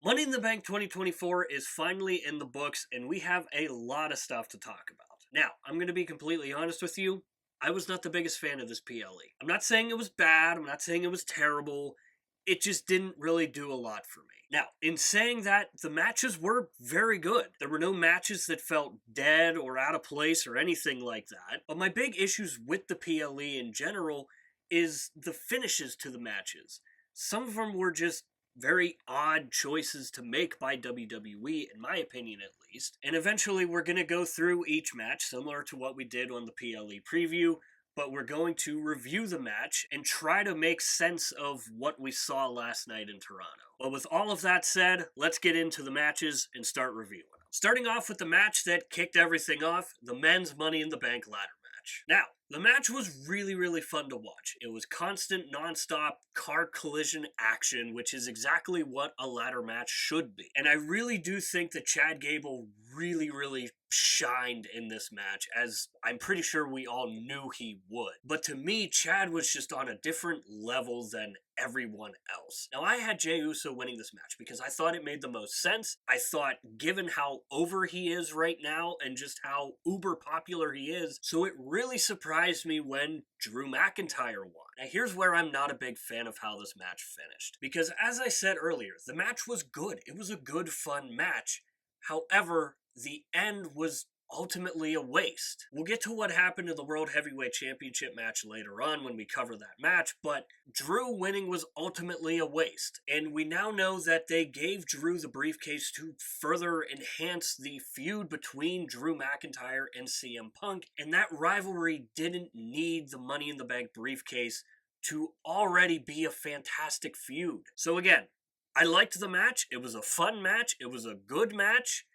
Money in the Bank 2024 is finally in the books, and we have a lot of stuff to talk about. Now, I'm going to be completely honest with you. I was not the biggest fan of this PLE. I'm not saying it was bad, I'm not saying it was terrible. It just didn't really do a lot for me. Now, in saying that, the matches were very good. There were no matches that felt dead or out of place or anything like that. But my big issues with the PLE in general is the finishes to the matches. Some of them were just very odd choices to make by WWE, in my opinion at least. And eventually we're going to go through each match, similar to what we did on the PLE preview, but we're going to review the match and try to make sense of what we saw last night in Toronto. Well, with all of that said, let's get into the matches and start reviewing them. Starting off with the match that kicked everything off, the men's Money in the Bank ladder match. Now, the match was really fun to watch. It was constant, non-stop car collision action, which is exactly what a ladder match should be. And I really do think that Chad Gable really shined in this match, as I'm pretty sure we all knew he would. But to me, Chad was just on a different level than everyone else. Now, I had Jey Uso winning this match because I thought it made the most sense. I thought, given how over he is right now and just how uber popular he is, so it really surprised me when Drew McIntyre won. Now, here's where I'm not a big fan of how this match finished. Because, as I said earlier, the match was good. It was a good, fun match. However, the end was ultimately a waste. We'll get to what happened in the World Heavyweight Championship match later on when we cover that match, but Drew winning was ultimately a waste. And we now know that they gave Drew the briefcase to further enhance the feud between Drew McIntyre and CM Punk, and that rivalry didn't need the Money in the Bank briefcase to already be a fantastic feud. So again, I liked the match. It was a fun match. It was a good match.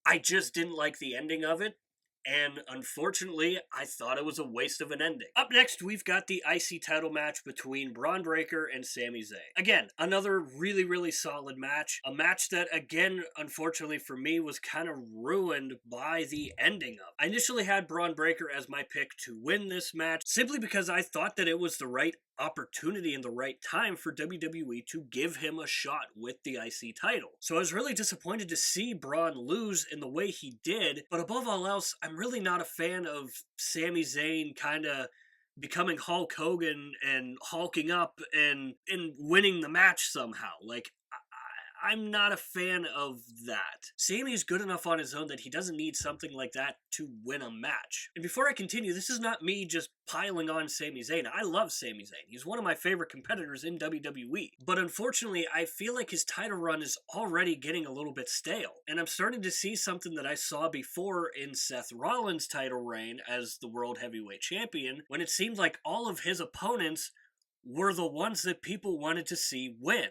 I just didn't like the ending of it, and unfortunately, I thought it was a waste of an ending. Up next, we've got the IC title match between Bron Breakker and Sami Zayn. Again, another really solid match. A match that, again, unfortunately for me, was kind of ruined by the ending of it. I initially had Bron Breakker as my pick to win this match, simply because I thought that it was the right opportunity and the right time for WWE to give him a shot with the IC title. So I was really disappointed to see Braun lose in the way he did, but above all else, I'm really not a fan of Sami Zayn kind of becoming Hulk Hogan and hulking up and winning the match somehow. Like, I'm not a fan of that. Sami is good enough on his own that he doesn't need something like that to win a match. And before I continue, this is not me just piling on Sami Zayn. I love Sami Zayn. He's one of my favorite competitors in WWE. But unfortunately, I feel like his title run is already getting a little bit stale. And I'm starting to see something that I saw before in Seth Rollins' title reign as the World Heavyweight Champion, when it seemed like all of his opponents were the ones that people wanted to see win.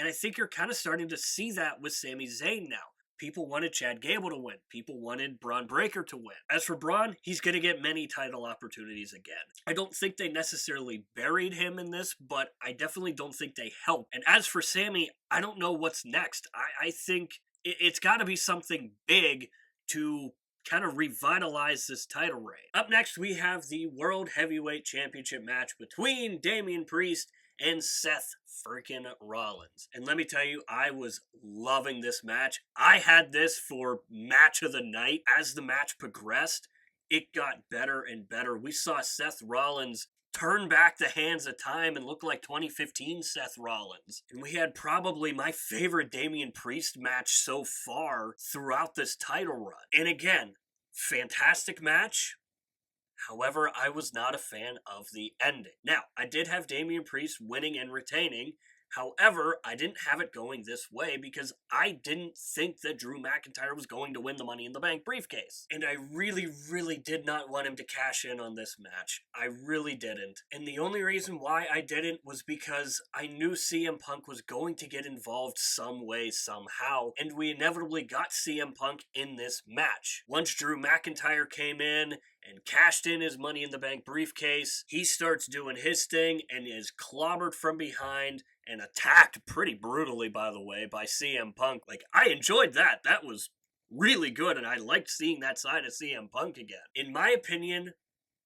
And I think you're kind of starting to see that with Sami Zayn now. People wanted Chad Gable to win. People wanted Bron Breakker to win. As for Braun, he's going to get many title opportunities again. I don't think they necessarily buried him in this, but I definitely don't think they helped. And as for Sami, I don't know what's next. I think it's got to be something big to kind of revitalize this title reign. Up next, we have the World Heavyweight Championship match between Damian Priest and Seth freaking Rollins. And let me tell you, I was loving this match. I had this for match of the night. As the match progressed, it got better and better. We saw Seth Rollins turn back the hands of time and look like 2015 Seth Rollins. And we had probably my favorite Damian Priest match so far throughout this title run. And again, fantastic match. However, I was not a fan of the ending. Now, I did have Damian Priest winning and retaining. However, I didn't have it going this way because I didn't think that Drew McIntyre was going to win the Money in the Bank briefcase. And I really did not want him to cash in on this match. I really didn't. And the only reason why I didn't was because I knew CM Punk was going to get involved some way, somehow. And we inevitably got CM Punk in this match. Once Drew McIntyre came in and cashed in his Money in the Bank briefcase, he starts doing his thing and is clobbered from behind and attacked pretty brutally, by the way, by CM Punk. Like, I enjoyed that. That was really good, and I liked seeing that side of CM Punk again. In my opinion,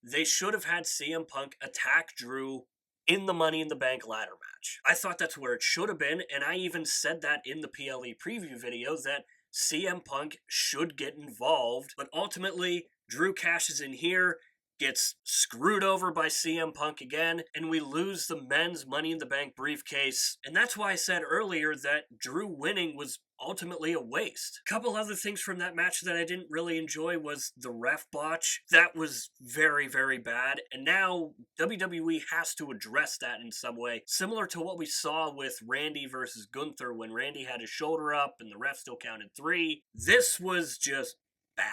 they should have had CM Punk attack Drew in the Money in the Bank ladder match. I thought that's where it should have been, and I even said that in the PLE preview video that CM Punk should get involved, but ultimately, Drew cashes in here, gets screwed over by CM Punk again, and we lose the men's Money in the Bank briefcase. And that's why I said earlier that Drew winning was ultimately a waste. A couple other things from that match that I didn't really enjoy was the ref botch. That was very, very bad. And now WWE has to address that in some way, similar to what we saw with Randy versus Gunther when Randy had his shoulder up and the ref still counted 3. This was just bad.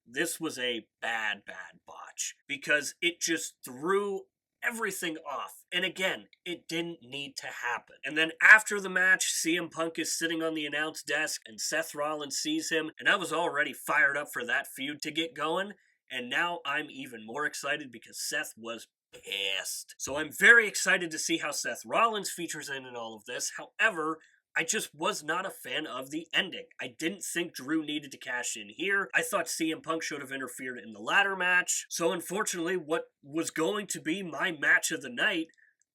This was a bad, bad botch because it just threw everything off. And again, it didn't need to happen. And then after the match, CM Punk is sitting on the announce desk and Seth Rollins sees him. And I was already fired up for that feud to get going. And now I'm even more excited because Seth was pissed. So I'm very excited to see how Seth Rollins features in all of this. However, I just was not a fan of the ending. I didn't think Drew needed to cash in here. I thought CM Punk should have interfered in the ladder match. So unfortunately, what was going to be my match of the night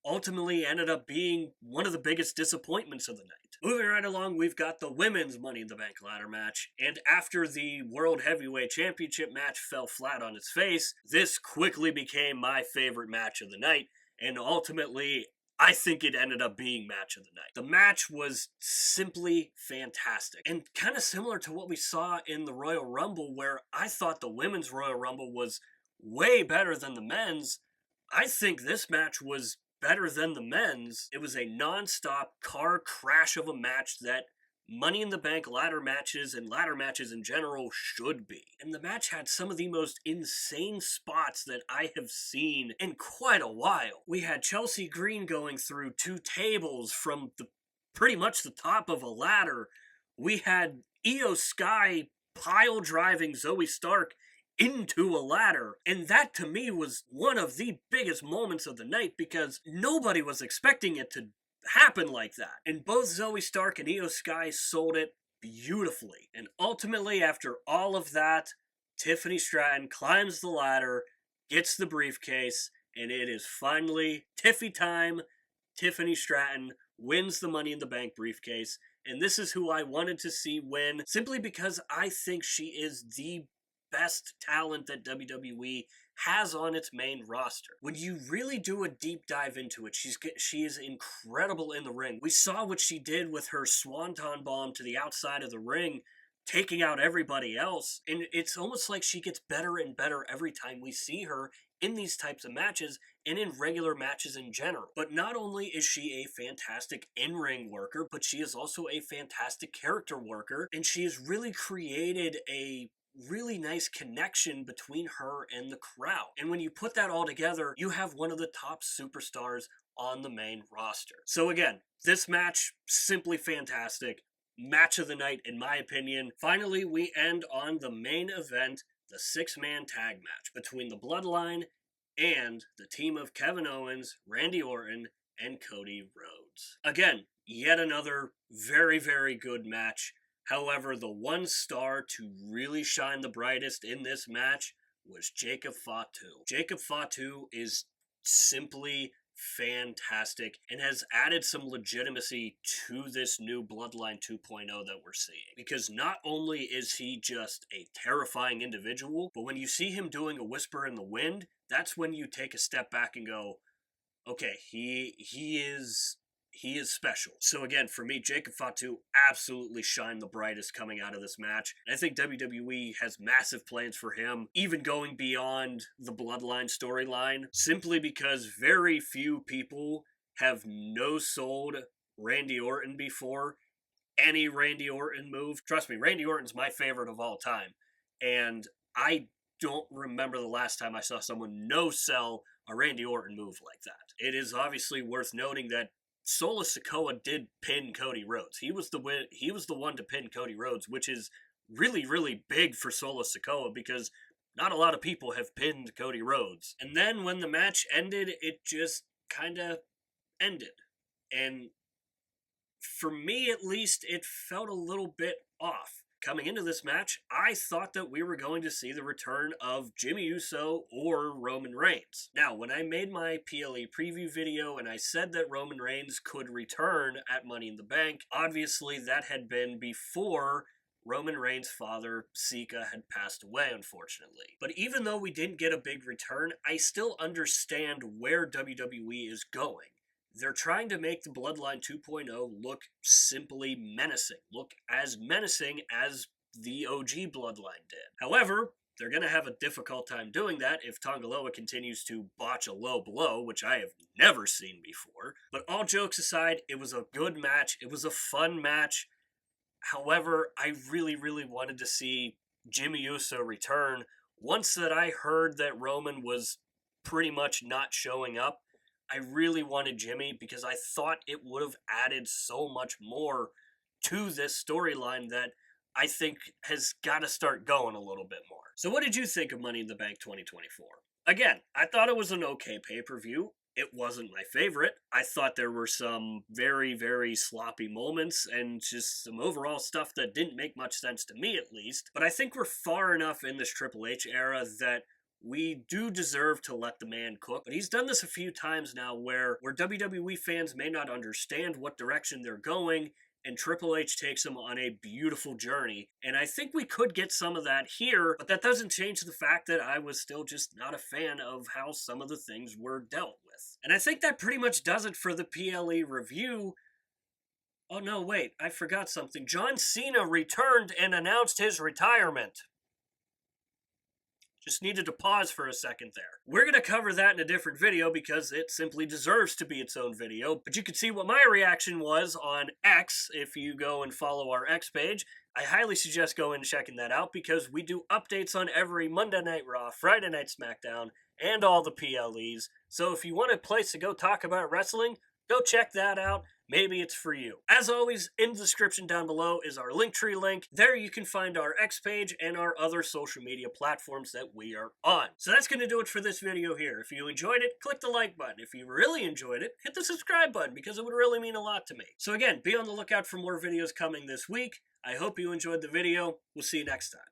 ultimately ended up being one of the biggest disappointments of the night. Moving right along, we've got the women's Money in the Bank ladder match, and after the World Heavyweight Championship match fell flat on its face, this quickly became my favorite match of the night, and ultimately, I think it ended up being match of the night. The match was simply fantastic and kind of similar to what we saw in the Royal Rumble, where I thought the women's Royal Rumble was way better than the men's. I think this match was better than the men's. It was a non-stop car crash of a match that Money in the Bank ladder matches and ladder matches in general should be. And the match had some of the most insane spots that I have seen in quite a while. We had Chelsea Green going through 2 tables from pretty much the top of a ladder. We had Io Sky pile driving Zoe Stark into a ladder. And that to me was one of the biggest moments of the night because nobody was expecting it to happen like that. And both Zoe Stark and Io Sky sold it beautifully. And ultimately, after all of that, Tiffany Stratton climbs the ladder, gets the briefcase, and it is finally Tiffy time. Tiffany Stratton wins the Money in the Bank briefcase. And this is who I wanted to see win, simply because I think she is the best talent that WWE has on its main roster. When you really do a deep dive into it, she is incredible in the ring. We saw what she did with her swanton bomb to the outside of the ring, taking out everybody else, and it's almost like she gets better and better every time we see her in these types of matches and in regular matches in general. But not only is she a fantastic in-ring worker, but she is also a fantastic character worker, and she has really created a really nice connection between her and the crowd. And when you put that all together, you have one of the top superstars on the main roster. So again, this match, simply fantastic. Match of the night, in my opinion. Finally, we end on the main event, the 6-man tag match between the Bloodline and the team of Kevin Owens, Randy Orton, and Cody Rhodes. Again, yet another very, very good match. However, the one star to really shine the brightest in this match was Jacob Fatu. Jacob Fatu is simply fantastic and has added some legitimacy to this new Bloodline 2.0 that we're seeing. Because not only is he just a terrifying individual, but when you see him doing a whisper in the wind, that's when you take a step back and go, okay, he is special. So again, for me, Jacob Fatu absolutely shined the brightest coming out of this match. And I think WWE has massive plans for him, even going beyond the Bloodline storyline, simply because very few people have no-sold Randy Orton before. Any Randy Orton move. Trust me, Randy Orton's my favorite of all time. And I don't remember the last time I saw someone no-sell a Randy Orton move like that. It is obviously worth noting that Solo Sikoa did pin Cody Rhodes. He was the one to pin Cody Rhodes, which is really, really big for Solo Sikoa because not a lot of people have pinned Cody Rhodes. And then when the match ended, it just kind of ended. And for me, at least, it felt a little bit off. coming into this match, I thought that we were going to see the return of Jimmy Uso or Roman Reigns. Now, when I made my PLE preview video and I said that Roman Reigns could return at Money in the Bank, obviously that had been before Roman Reigns' father, Sika, had passed away, unfortunately. But even though we didn't get a big return, I still understand where WWE is going. They're trying to make the Bloodline 2.0 look simply menacing, look as menacing as the OG Bloodline did. However, they're going to have a difficult time doing that if Tonga Loa continues to botch a low blow, which I have never seen before. But all jokes aside, it was a good match. It was a fun match. However, I really wanted to see Jimmy Uso return. Once that I heard that Roman was pretty much not showing up, I really wanted Jimmy because I thought it would have added so much more to this storyline that I think has got to start going a little bit more. So what did you think of Money in the Bank 2024? Again, I thought it was an okay pay-per-view. It wasn't my favorite. I thought there were some very sloppy moments and just some overall stuff that didn't make much sense to me, at least. But I think we're far enough in this Triple H era that we do deserve to let the man cook. But he's done this a few times now where WWE fans may not understand what direction they're going, and Triple H takes them on a beautiful journey. And I think we could get some of that here, but that doesn't change the fact that I was still just not a fan of how some of the things were dealt with. And I think that pretty much does it for the PLE review. Oh no, wait, I forgot something. John Cena returned and announced his retirement. Just needed to pause for a second there. We're going to cover that in a different video because it simply deserves to be its own video. But you can see what my reaction was on X if you go and follow our X page. I highly suggest going and checking that out because we do updates on every Monday Night Raw, Friday Night SmackDown, and all the PLEs. So if you want a place to go talk about wrestling, go check that out. Maybe it's for you. As always, in the description down below is our Linktree link. There you can find our X page and our other social media platforms that we are on. So that's going to do it for this video here. If you enjoyed it, click the like button. If you really enjoyed it, hit the subscribe button because it would really mean a lot to me. So again, be on the lookout for more videos coming this week. I hope you enjoyed the video. We'll see you next time.